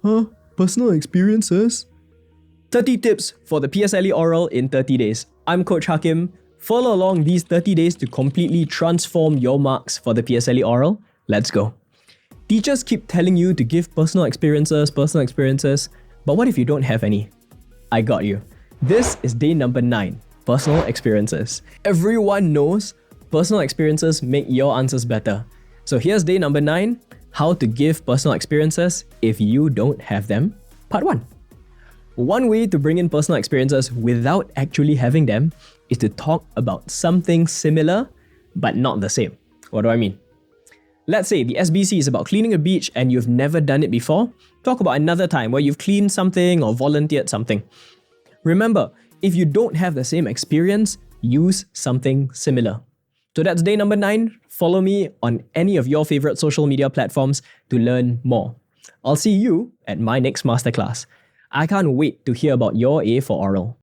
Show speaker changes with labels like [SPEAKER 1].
[SPEAKER 1] Huh? Personal experiences? 30 tips for the PSLE Oral in 30 days. I'm Coach Hakim. Follow along these 30 days to completely transform your marks for the PSLE Oral. Let's go. Teachers keep telling you to give personal experiences, but what if you don't have any? I got you. This is day number 9, personal experiences. Everyone knows personal experiences make your answers better. So here's day number 9, how to give personal experiences if you don't have them. Part 1. One way to bring in personal experiences without actually having them is to talk about something similar but not the same. What do I mean? Let's say the SBC is about cleaning a beach and you've never done it before. Talk about another time where you've cleaned something or volunteered something. Remember, if you don't have the same experience, use something similar. So that's day number 9. Follow me on any of your favorite social media platforms to learn more. I'll see you at my next masterclass. I can't wait to hear about your A for Oral.